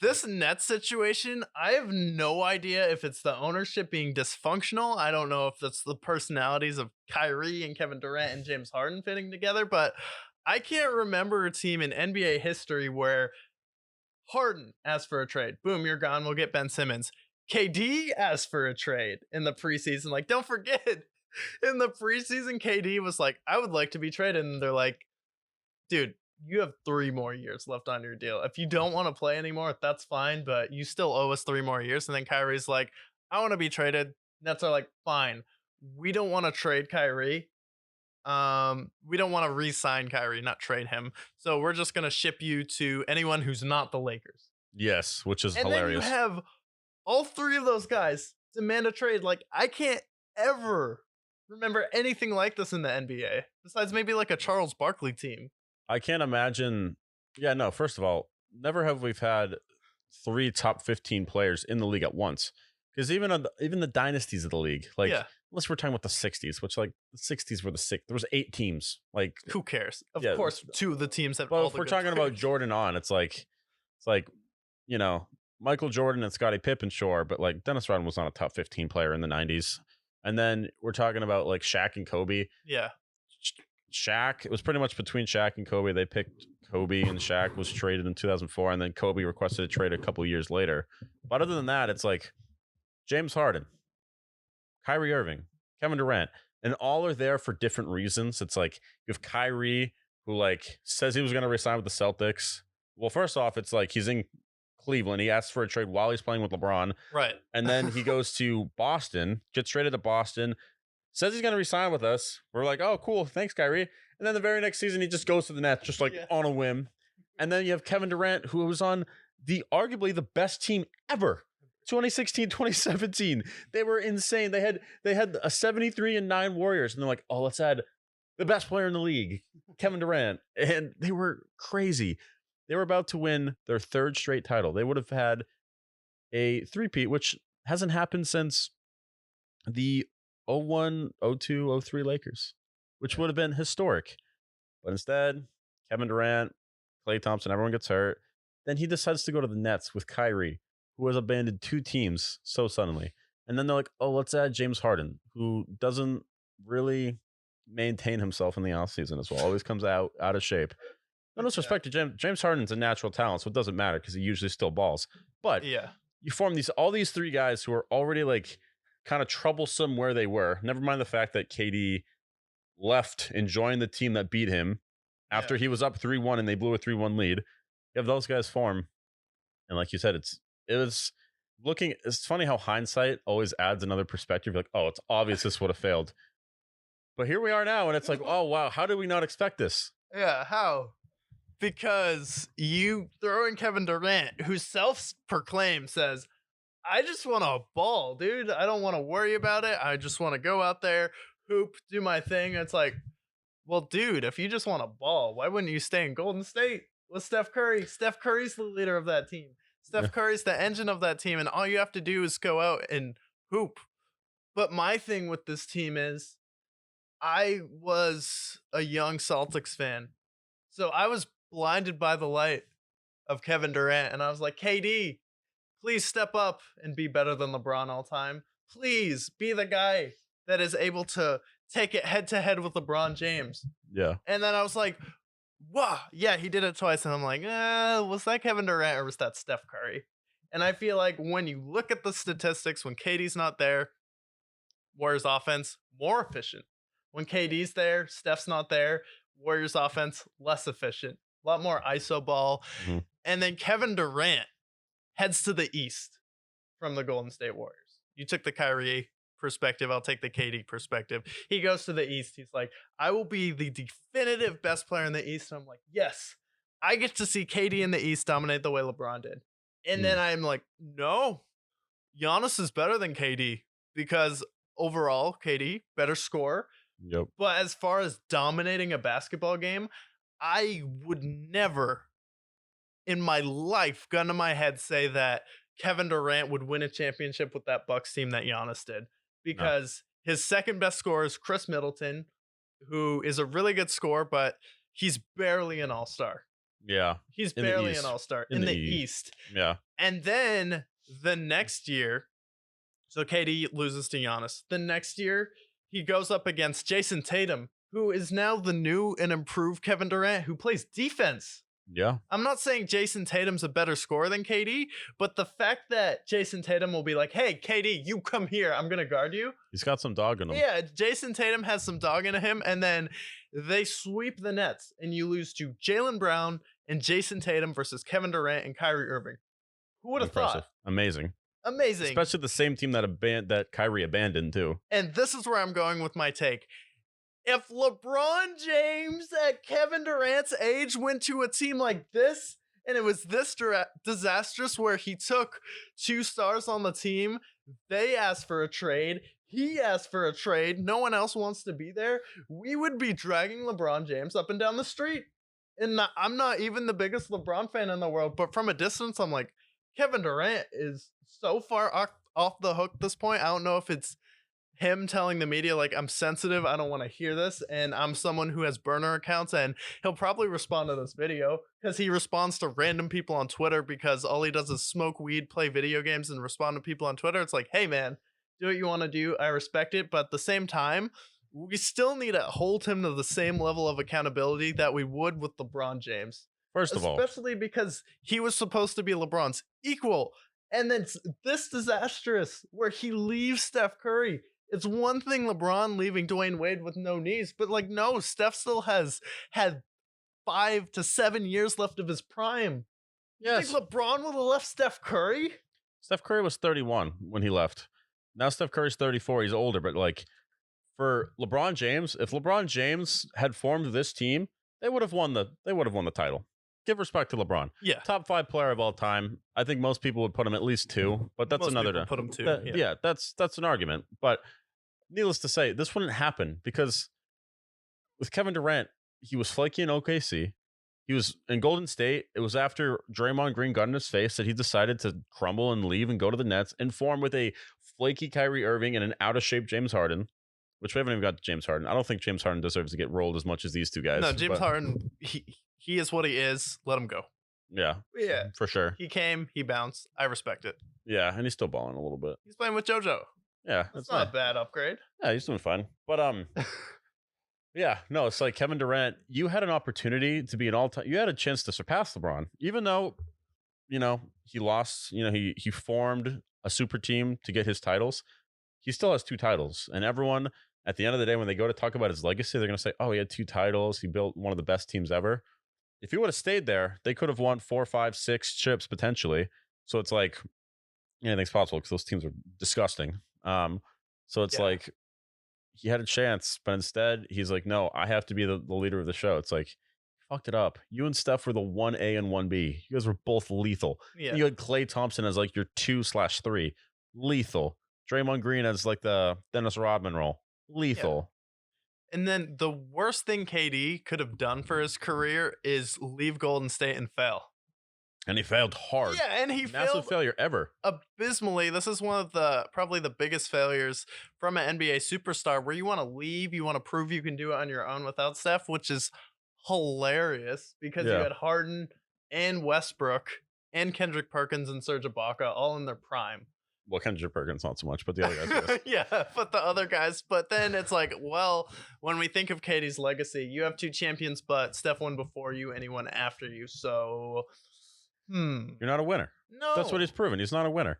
This net situation, I have no idea if it's the ownership being dysfunctional. I don't know if that's the personalities of Kyrie and Kevin Durant and James Harden fitting together, but I can't remember a team in NBA history where Harden asked for a trade. Boom, you're gone. We'll get Ben Simmons. KD asked for a trade in the preseason. Like, don't forget, in the preseason, KD was like, I would like to be traded. And they're like, dude, you have 3 more years left on your deal. If you don't want to play anymore, that's fine, but you still owe us 3 more years. And then Kyrie's like, I want to be traded. Nets are like, fine. We don't want to trade Kyrie. We don't want to re-sign Kyrie, not trade him. So we're just gonna ship you to anyone who's not the Lakers. Yes, which is And then you hilarious. have all three of those guys demand a trade. Like, I can't ever remember anything like this in the NBA. Besides maybe like a Charles Barkley team. I can't imagine. Yeah, no. First of all, never have we've had 3 top 15 players in the league at once. Because even the dynasties of the league, like Yeah. unless we're talking about the '60s, which like the '60s were the six. There was 8 teams. Like, Who cares? Of yeah. course, two of the teams have Well, all if the we're good talking about players. Jordan on, it's like you know Michael Jordan and Scottie Pippen, sure, but like Dennis Rodman was not a top 15 player in the '90s. And then we're talking about like Shaq and Kobe. Yeah. Shaq, it was pretty much between Shaq and Kobe. They picked Kobe, and Shaq was traded in 2004, and then Kobe requested a trade a couple years later. But other than that, it's like James Harden, Kyrie Irving, Kevin Durant, and all are there for different reasons. It's like you have Kyrie, who like says he was going to resign with the Celtics. Well, first off, it's like he's in Cleveland. He asks for a trade while he's playing with LeBron. Right. And then he goes to Boston, gets traded to Boston, says he's going to resign with us. We're like, oh, cool. Thanks, Kyrie. And then the very next season, he just goes to the Nets, just like on a whim. And then you have Kevin Durant, who was on the arguably the best team ever. 2016, 2017. They were insane. They had a 73-9 Warriors. And they're like, oh, let's add the best player in the league, Kevin Durant. And they were crazy. They were about to win their 3rd straight title. They would have had a three-peat, which hasn't happened since the 01, 02, 03 Lakers, which would have been historic. But instead, Kevin Durant, Klay Thompson, everyone gets hurt. Then he decides to go to the Nets with Kyrie, who has abandoned 2 teams so suddenly. And then they're like, oh, let's add James Harden, who doesn't really maintain himself in the offseason as well. Always comes out of shape. No disrespect to James Harden's a natural talent, so it doesn't matter because he usually still balls. But Yeah. you form all these 3 guys who are already like kind of troublesome where they were. Never mind the fact that KD left enjoying the team that beat him after he was up 3-1 and they blew a 3-1 lead. You have those guys form. And like you said, it's funny how hindsight always adds another perspective. You're like, oh, it's obvious this would have failed. But here we are now, and it's like, oh, wow, how did we not expect this? Yeah, how? Because you throw in Kevin Durant, who self-proclaimed says, I just want to ball, dude. I don't want to worry about it. I just want to go out there, hoop, do my thing. It's like, well, dude, if you just want to ball, why wouldn't you stay in Golden State with Steph Curry? Steph Curry's the leader of that team. Steph Curry's the engine of that team, and all you have to do is go out and hoop. But my thing with this team is I was a young Celtics fan. So I was blinded by the light of Kevin Durant, and I was like, KD, please step up and be better than LeBron all time. Please be the guy that is able to take it head to head with LeBron James. Yeah. And then I was like, wow, yeah, he did it twice. And I'm like, was that Kevin Durant or was that Steph Curry? And I feel like when you look at the statistics, when KD's not there, Warriors offense, more efficient. When KD's there, Steph's not there, Warriors offense, less efficient. A lot more ISO ball. Mm-hmm. And then Kevin Durant heads to the East from the Golden State Warriors. You took the Kyrie perspective. I'll take the KD perspective. He goes to the East. He's like, I will be the definitive best player in the East. And I'm like, yes, I get to see KD in the East dominate the way LeBron did. And then I'm like, no, Giannis is better than KD because overall, KD, better score. Yep. But as far as dominating a basketball game, I would never in my life, gun to my head, say that Kevin Durant would win a championship with that Bucks team that Giannis did. Because his second best scorer is Chris Middleton, who is a really good scorer, but he's barely an all-star. Yeah. He's barely an all-star in the East. Yeah. And then the next year, so KD loses to Giannis. The next year, he goes up against Jason Tatum, who is now the new and improved Kevin Durant, who plays defense. Yeah. I'm not saying Jason Tatum's a better scorer than KD, but the fact that Jason Tatum will be like, hey, KD, you come here. I'm going to guard you. He's got some dog in him. Yeah, Jason Tatum has some dog in him. And then they sweep the Nets, and you lose to Jaylen Brown and Jason Tatum versus Kevin Durant and Kyrie Irving. Who would have Impressive. thought? Amazing. Amazing. Especially the same team that Kyrie abandoned too. And this is where I'm going with my take. If LeBron James at Kevin Durant's age went to a team like this, and it was this disastrous where he took 2 stars on the team, they asked for a trade, he asked for a trade, no one else wants to be there, we would be dragging LeBron James up and down the street. And I'm not even the biggest LeBron fan in the world, but from a distance, I'm like, Kevin Durant is so far off the hook at this point. I don't know if it's him telling the media, like, I'm sensitive, I don't want to hear this, and I'm someone who has burner accounts, and he'll probably respond to this video because he responds to random people on Twitter because all he does is smoke weed, play video games, and respond to people on Twitter. It's like, hey man, do what you want to do, I respect it, but at the same time, we still need to hold him to the same level of accountability that we would with LeBron James. First of all, Especially because he was supposed to be LeBron's equal, and then this disastrous where he leaves Steph Curry. It's one thing LeBron leaving Dwayne Wade with no knees, but like, no, Steph still has had 5 to 7 years left of his prime. yes. You think LeBron would have left Steph Curry? Steph Curry was 31 when he left. Now Steph Curry's 34. He's older, but like for LeBron James, if LeBron James had formed this team, they would have won the title. Give respect to LeBron. Yeah, Top 5 player of all time. I think most people would put him at least 2, but that's most another people day. put him to. Yeah, that's an argument. But needless to say, this wouldn't happen because with Kevin Durant, he was flaky in OKC. He was in Golden State. It was after Draymond Green got in his face that he decided to crumble and leave and go to the Nets and form with a flaky Kyrie Irving and an out of shape James Harden, which we haven't even got to James Harden. I don't think James Harden deserves to get rolled as much as these two guys. No, James Harden, he is what he is. Let him go. Yeah, Yeah, for sure. he came, he bounced. I respect it. Yeah, and he's still balling a little bit. He's playing with JoJo. Yeah, That's that's not nice. a bad upgrade. Yeah, he's doing fine. But yeah, no, it's like Kevin Durant, you had an opportunity to be an all-time, you had a chance to surpass LeBron, even though, he lost, he formed a super team to get his titles. He still has 2 titles. And everyone, at the end of the day, when they go to talk about his legacy, they're going to say, oh, he had 2 titles. He built one of the best teams ever. If he would have stayed there, they could have won 4, 5, 6 chips potentially. So it's like, anything's possible because those teams are disgusting. So it's like, he had a chance, but instead he's like, no, I have to be the leader of the show. It's like, fucked it up. You and Steph were the 1A and 1B. You guys were both lethal. Yeah. You had Klay Thompson as like your 2/3. Lethal. Draymond Green as like the Dennis Rodman role. Lethal. And then the worst thing KD could have done for his career is leave Golden State and fail. And he failed hard. Yeah, and he Massive failed failure ever. abysmally. This is one of probably the biggest failures from an NBA superstar where you want to leave, you want to prove you can do it on your own without Steph, which is hilarious because you Yeah. had Harden and Westbrook and Kendrick Perkins and Serge Ibaka all in their prime. Well, Kendrick Perkins not so much, but the other guys. Yes. Yeah, but the other guys. But then it's like, well, when we think of KD's legacy, you have 2 champions, but Steph won before you, anyone after you. So, You're not a winner. no. That's what he's proven. He's not a winner.